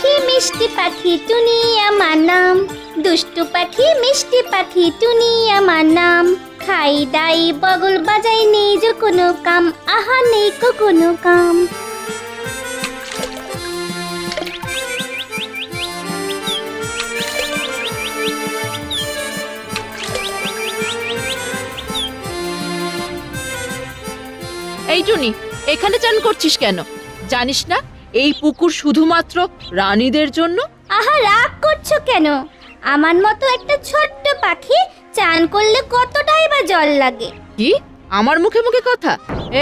পাখি মিষ্টি পাখি টুনি আমার নাম, দুষ্টু পাখি মিষ্টি পাখি টুনি আমার নাম। খাই দাই বগল বাজাই নেই যে কোনো কাম, আহা নেই কো কোনো কাম। এই টুনি, এখানে চান করছিস কেন? জানিস না এই পুকুর শুধুমাত্র রানীদের জন্য? আহা রাগ করছো কেন? আমার মতো একটা ছোট্ট পাখি চান করলে কতটাই বা জল লাগে। কি আমার মুখে মুখে কথা?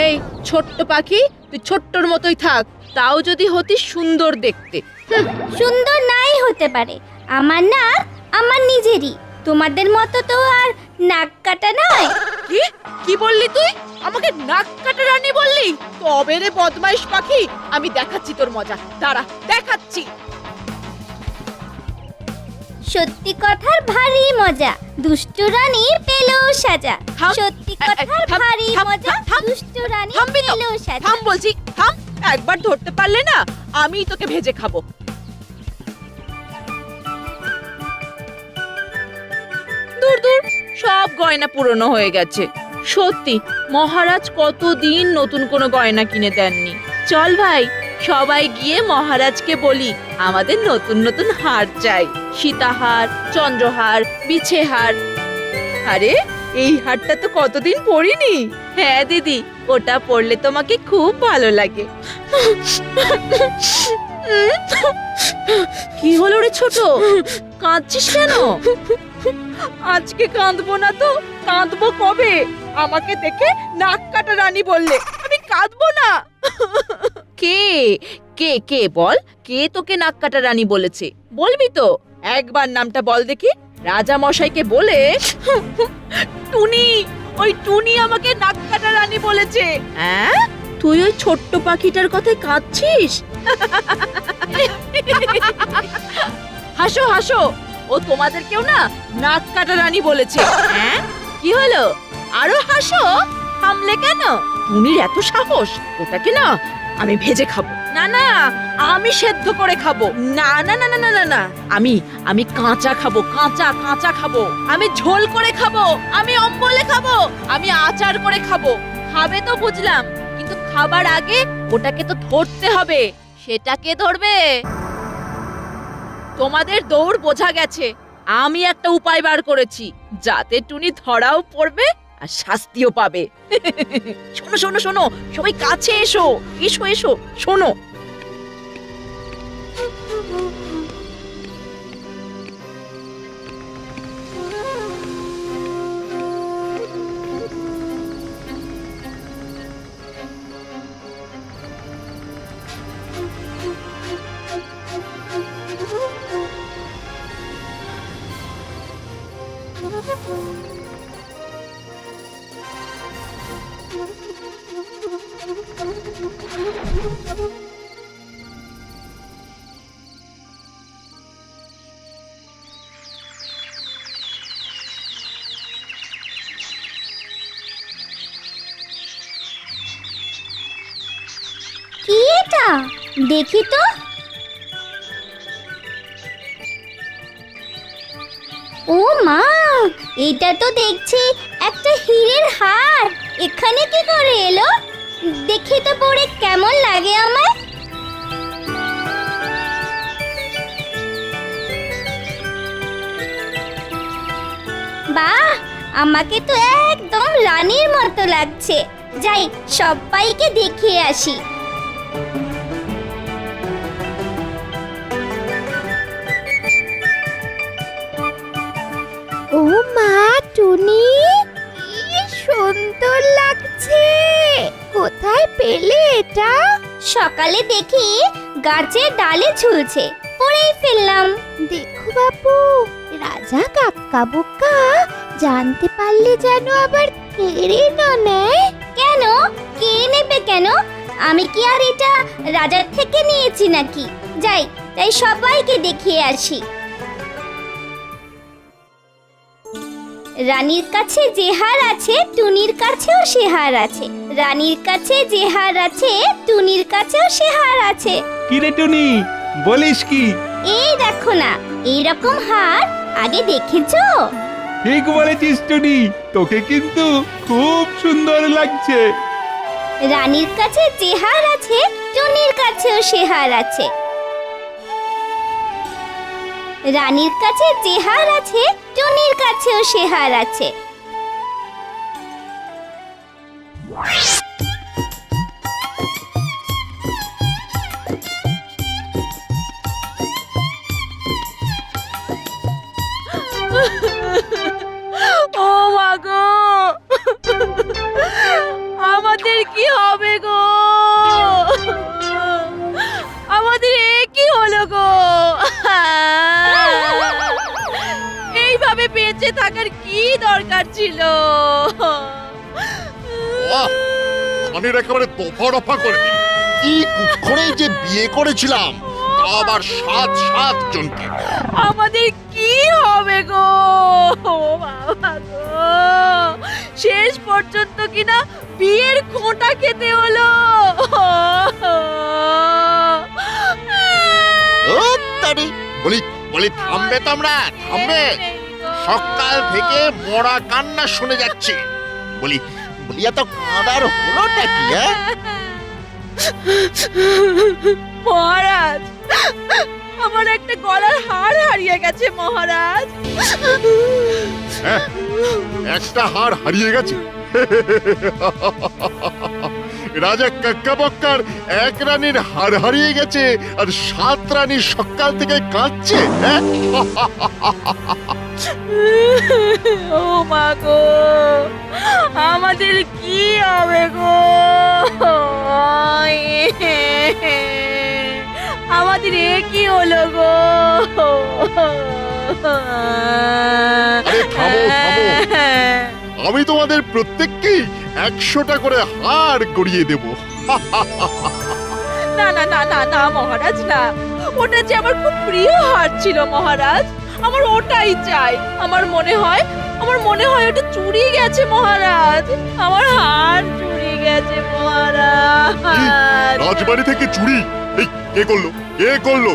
এই ছোট্ট পাখি, তুই ছোট্টর মতোই থাক, তাও যদি হতি সুন্দর দেখতে। সুন্দর নাই হতে পারে, আমার নাক আমার নিজেরই, তোমাদের মতো তো আর নাক কাটা নয়। কি কি বললি তুই? আমাকে নাক কাটা রানী বললি? তবে রে বদমাইশ পাখি, আমি দেখাচ্ছি তোর মজা, দাঁড়া দেখাচ্ছি। সত্যি কথার ভারী মজা, দুষ্টু রানীর পেলো সাজা। থাম, সত্যি কথার থাম, ভারী থাম, মজা, থাম, দুষ্টু রানীর থামবি তো? পেলো সাজা। থাম বলছি, থাম। একবার ধরতে পারলে না আমি তোকে ভেজে খাবো। দূর দূর, সব গয়না পুরনো হয়ে গেছে। সত্যি মহারাজ কতদিন নতুন কোনো গয়না কিনে দেননি। চল ভাই, সবাই গিয়ে মহারাজকে বলি আমাদের নতুন নতুন হার চাই, সীতাহার, চন্দ্রহার, বিছেহার। আরে এই হারটা তো কতদিন পরিনি। হ্যাঁ দিদি, ওটা পরলে তোমাকে খুব ভালো লাগে। কি হলো রে ছোট, কাঁদছিস কেন? আজকে কাঁদবো না তো কাঁদবো কবে? আমাকে দেখে নাক কাটা রানী বললে, আমি কাঁদবো না। কে কে কে বল, কে তোকে নাক কাটা রানী বলেছে? বলবি তো? একবার নামটা বল দেখি। রাজা মশাইকে বলে টুনি, ওই টুনি আমাকে নাক কাটা রানী বলেছে। হ্যাঁ, তুই ওই ছোট্ট পাখিটার কথায় কাঁদছিস? হাসো হাসো, ও তোমাদের কেউ না নাক কাটা রানী বলেছে। হ্যাঁ, কি হলো? আরো হাসো। থামলে কেন? টুনির এত সাহস, ওটাকে না আমি ভেজে খাবো। না না, আমি সেদ্ধ করে খাবো। না না না না না না না, আমি আমি কাঁচা খাবো, কাঁচা কাঁচা খাবো। আমি ঝোল করে খাবো, আমি অম্বলে খাবো, আমি আচার করে খাবো। খাবে তো বুঝলাম, কিন্তু খাবার আগে ওটাকে তো ধরতে হবে। সেটাকে ধরবে? তোমাদের দৌড় বোঝা গেছে। আমি একটা উপায় বার করেছি, যাতে টুনি ধরাও পড়বে আর শাস্তিও পাবে। শোনো শোনো শোনো, সবাই কাছে এসো, এসো এসো, শোনো। কি এটা? দেখি তো। ও মা, এটা তো দেখছি একটা হীরের হার। এখানে কি করে এলো? দেখি তো পরে কেমন লাগে আমার। বাহ, আমাকে তো একদম রানীর মতো লাগছে। যাই সবাইকে দেখিয়ে আসি। ও মা টুনি, কি সুন্দর লাগছে। কোথায় পেলে এটা? সকালে দেখি গাছের ডালে ঝুলছে, পরেই ফেললাম। দেখো বাপু, রাজা কাক্কা বোকা জানতে পারলে যেন আবার কেড়ে না নেয়। কেন কেড়ে নেবে কেন? আমি কি আর এটা রাজার থেকে নিয়েছি নাকি? যাই তাই সবাইকে দেখিয়ে আসি। রানীর কাছে যে হার আছে টুনির কাছেও সে হার আছে। রানীর কাছে যে হার আছে টুনির কাছেও সে হার আছে। কি রে টুনি, বলিস কি? এই দেখো না, এইরকম হার আগে দেখেছো? ঠিক বলেছিস টুনি, তোকে কিন্তু খুব সুন্দর লাগছে। রানীর কাছে যে হার আছে, টুনির কাছেও সে হার আছে। রানীর কাছে যে হার আছে, টুনির কাছেও সে হার আছে। ও মা গো, আমাদের কি হবে গো? আমাদের এ কি হলো গো? এইভাবে বেঁচে থাকার কি দরকার ছিল? খানের একেবারে দফা রফা করে দিল। কি কুক্ষণে যে বিয়ে করেছিলাম, তা আবার 7 জনকে। আমাদের কি হবে গো? ও বাবা গো, শেষ পর্যন্ত কিনা বিয়ের খোঁটা খেতে হলো। তারি বলি বলি থামবে তোমরা, থামবে। সকাল থেকে মরা কান্না শুনে যাচ্ছে। বলি বলি এত কাঁদার হলোটা কি? মহারাজ, আমার একটা গলার হার হারিয়ে গেছে মহারাজ। একটা হার হারিয়ে গেছে? রাজা কাক্কাবক্কার এক রানীর হার হারিয়ে গেছে, আর 7 রানী সকাল থেকে কাঁদছে। ও মা গো, আমাদের কি হবে গো? আমাদের এ কি হলো গো? আরে থামো থামো, আমি তোমাদের প্রত্যেককেই 100টা করে হার গড়িয়ে দেব। না না না না না মহারাজ, না, ওটা যে আমার খুব প্রিয় হার ছিল মহারাজ, আমার ওটাই চাই। আমার মনে হয় ওটা চুরি গেছে মহারাজ, আমার হার চুরি গেছে মহারাজ। রাজবাড়ি থেকে চুরি? এই কে করলো, কে করলো?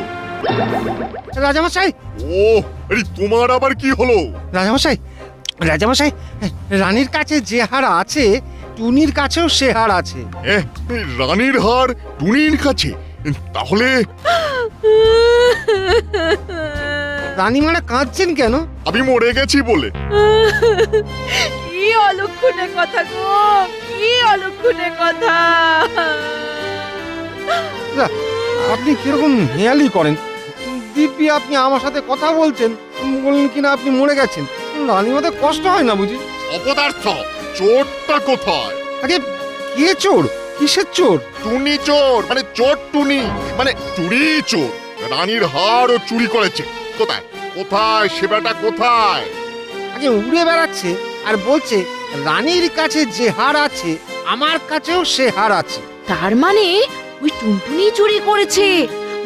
রাজামশাই, ও আরে তোমার আবার কি হলো? রাজামশাই, রাজামশাই, রানীর কাছে যে হার আছে, টুনির কাছেও সে হার আছে। এই রানীর হার টুনির কাছে? তাহলে রানীমারা কাঁদছেন কেন? আমি মরে গেছি বলে? কি অলক্ষণে কথা গো, কি অলক্ষণে কথা। আপনি কিরকম হেয়ালি করেন? দিব্যি আপনি আমার সাথে কথা বলছেন, বললেন কিনা আপনি মরে গেছেন। রানীমাদের কষ্ট হয় না বুঝি? অপদার্থ, চোরটা কোথায়? আগে কে চোর? কিসের চোর? টুনি চোর, মানে চোর টুনি, মানে চুরি চোর। রানীর হারও চুরি করেছে। কোথায় কোথায় সেবাটা কোথায়? আগে উড়ে বেড়াচ্ছে আর বলছে রানীর কাছে যে হার আছে, আমার কাছেও সে হার আছে। তার মানে ওই টুনটুনি চুরি করেছে।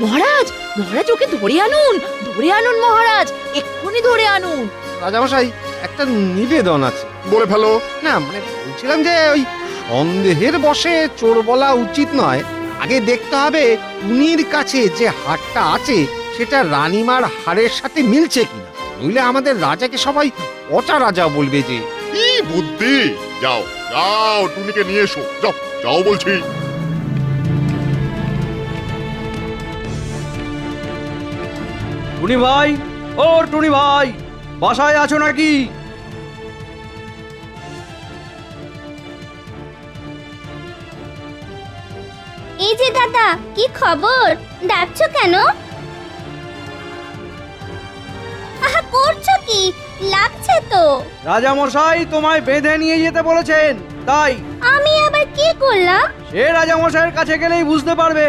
মহারাজ, মহারাজ ওকে ধরে আনুন, ধরে আনুন মহারাজ, এক্ষুনি ধরে আনুন। রাজামশাই, একটা নিবেদন আছে। বলে ফেলো। না মানে বলছিলাম যে ওই সন্দেহের বশে চোর বলা উচিত নয়। আগে দেখতে হবে টুনির কাছে যে হারটা আছে সেটা রানীমার হারের সাথে মিলছে কিনা, নইলে আমাদের রাজাকে সবাই পচা রাজা বলবে যে। কি বুদ্ধি! যাও যাও, টুনিকে নিয়ে এসো, যাও যাও বলছি। টুনি ভাই, ও টুনি ভাই, বাসায় আছো নাকি? এই যে দাদা, কি খবর? ডাকছো কেন? আহা, করছো কি? লাগছে তো। রাজামশাই তোমায় বেঁধে নিয়ে যেতে বলেছেন, তাই। আমি আবার কি করলাম? সে রাজামশাইয়ের কাছে গেলেই বুঝতে পারবে।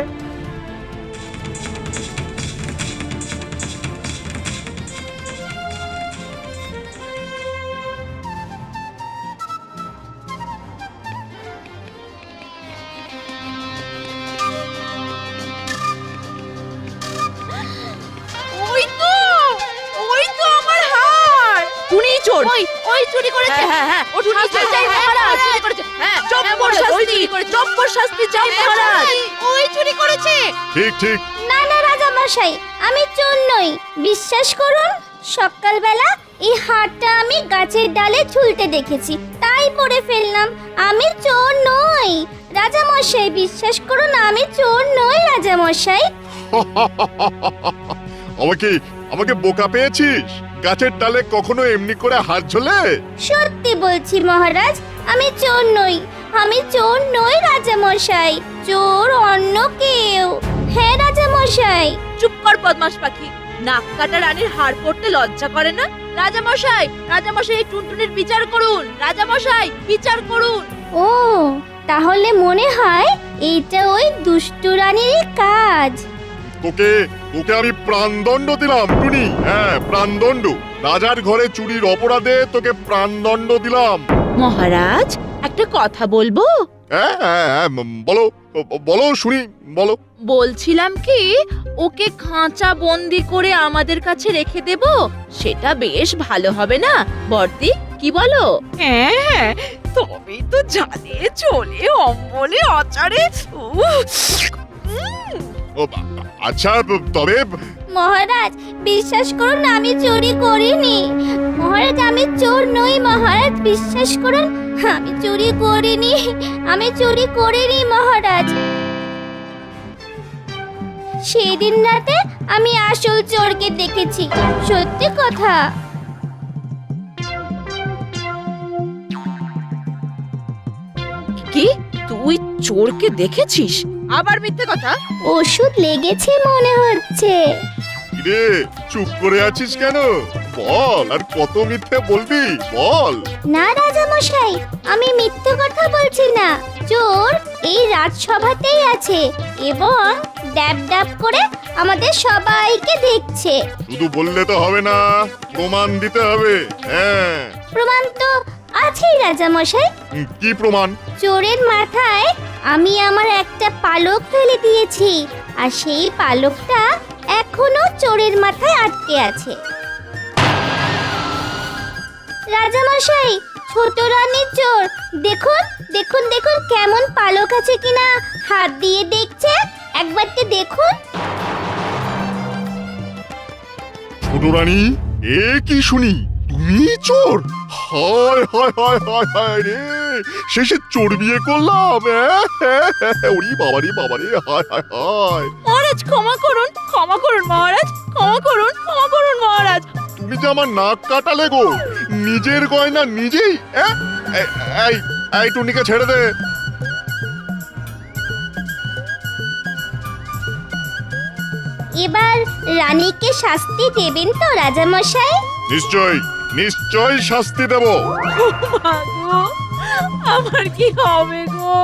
ওই তো আমার হার। টুনি চোর, ওই চুরি করেছে। হ্যাঁ, ও চুরি করেছে মহারাজ, চুরি করেছে। হ্যাঁ, চম্পর শাস্তি, চম্পর শাস্তি চাই মহারাজ। ওই চুরি করেছে। ঠিক ঠিক। না না রাজা মশাই, আমি চোর নই, বিশ্বাস করুন। সকালবেলা এই হারটা আমি গাছের ডালে ঝুলতে দেখেছি, তাই পরে ফেললাম। আমি চোর নই রাজা মশাই, বিশ্বাস করুন, আমি চোর নই রাজা মশাই। আমাকে আমাকে বোকা পেয়েছিস? গাছের ডালে কখনো এমনি করে হাত ঝোলে? সত্যি বলছি মহারাজ, আমি চোর নই, আমি চোর নই রাজা মশাই, চোর অন্য কেউ। হ্যাঁ রাজা মশাই। চুপ কর বদমাস পাখি, নাক কাটা রানীর হাড় পড়তে লজ্জা করে না? রাজামশাই, রাজামশাই, এই টুনটুনির বিচার করুন। রাজামশাই, বিচার করুন। ও, তাহলে মনে হয় এইটা ওই দুষ্টু রানীর কাজ। তোকে তোকে আমি প্রাণদণ্ড দিলাম টুনি, হ্যাঁ প্রাণদণ্ড। রাজার ঘরে চুরির অপরাধে তোকে প্রাণদণ্ড দিলাম। মহারাজ, একটা কথা বলবো? হ্যাঁ হ্যাঁ হ্যাঁ, বলো বলো শুনি, বলো। বলছিলাম কি, ওকে খাঁচা বন্দি করে আমাদের কাছে রেখে দেব, সেটা বেশ ভালো হবে না বর্দি? কি বলো? হ্যাঁ, তবেই তো জানে চলে অম্বলে আচারে। ও, আচ্ছা তবে মহারাজ, বিশ্বাস করুন, আমি চুরি করিনি। মহারাজ, আমি চোর নই মহারাজ, বিশ্বাস করুন, আমি চুরি করিনি, আমি চুরি করিনি মহারাজ। সেদিন রাতে আমি আসল চোরকে দেখেছি, সত্যি কথা। কি, তুই চোরকে দেখেছিস? আবার মিথ্যে কথা? ওষুধ লেগেছে মনে হচ্ছে। রে চুপ করে আছিস কেন? বল, আর কত মিথ্যে বলবি, বল। না রাজা মশাই, আমি মিথ্যে কথা বলছি না। চোর এই রাজসভাতেই আছে এবং ড্যাব ড্যাব করে আমাদের সবাইকে দেখছে। শুধু বললে তো হবে না, প্রমাণ দিতে হবে। হ্যাঁ, প্রমাণ তো আছেই রাজা মশাই। কি প্রমাণ? চোরের মাথায় আমি আমার একটা পালক ফেলে দিয়েছি, আর সেই পালকটা এখনো চোরের মাথায় আটকে আছে। রাজা মশাই, ছোট রানীর চোর, দেখুন দেখুন দেখুন, কেমন পালক আছে কিনা হাত দিয়ে দেখছে, একবারটি দেখুন। ছোট রানী, এ কি শুনি, তুমি চোর? হায় হায় হায় হায় হায় রে, শেষে চোর বিয়ে করলাম। ওরে বাবারে বাবারে, হায় হায় হায়। মহারাজ ক্ষমা করুন, ক্ষমা করুন মহারাজ, ক্ষমা করুন, ক্ষমা করুন মহারাজ। তুমি যে আমার নাক কাটালে গো, নিজের গয়না নিজেই। এই এই টুনিকে ছেড়ে দে। এবার রানীকে শাস্তি দেবেন তো রাজা মশাই? নিশ্চয় নিশ্চয় শাস্তি দেব। মা গো, আমার কি হবে গো?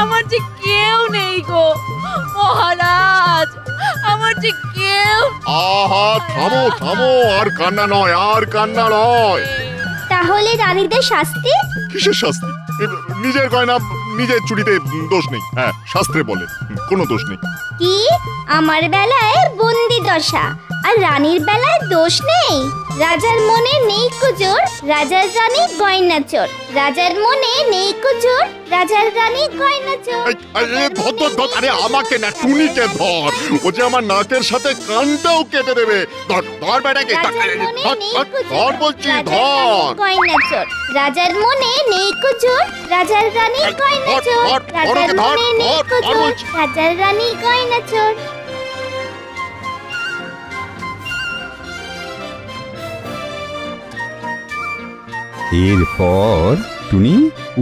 আমার যে কেউ নেই গো মহারাজ, আমার যে কেউ। আহা, থামো থামো, আর কান্না নয়, আর কান্না নয়। তাহলে রানীদের শাস্তি? কিসের শাস্তি? নিজের গয়না নিজের চুরিতে দোষ নেই, হ্যাঁ শাস্ত্রে বলে কোনো দোষ নেই। কি, আমার বেলায় বন্দি দশা আর রানীর বেলায় দোষ নেই? রাজার মনে নেই কুজোর, রাজার রানী গয়না চোর। রাজার মনে নেই কুজোর, রাজার রানী গয়না চোর। ধর ধর ধর, আরে আমাকে না, টুনিকে ধর, ও যে আমার নাকের সাথে কানটাও কেটে দেবে। ধর ধর বেটাকে, রাজার মনে নেই কুজোর, ধর বলছি, রাজার ধর। রানী গয়না চোর। রাজার মনে নেই কুজোর, রাজার রানী গয়না ধর, চোর। ধর, রাজার ধর, ধর, মনে নেই ধর, ধর কুজোর, বলছি। রাজার রানী গয়না চোর। এরপর টুনি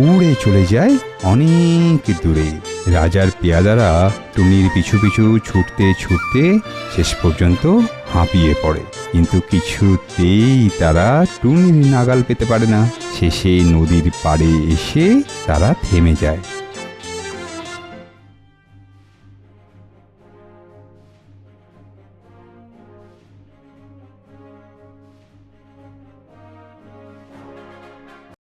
উড়ে চলে যায় অনেক দূরে। রাজার পেয়াদারা টুনির পিছু পিছু ছুটতে ছুটতে শেষ পর্যন্ত হাঁপিয়ে পড়ে, কিন্তু কিছুতেই তারা টুনির নাগাল পেতে পারে না। শেষে নদীর পাড়ে এসে তারা থেমে যায়।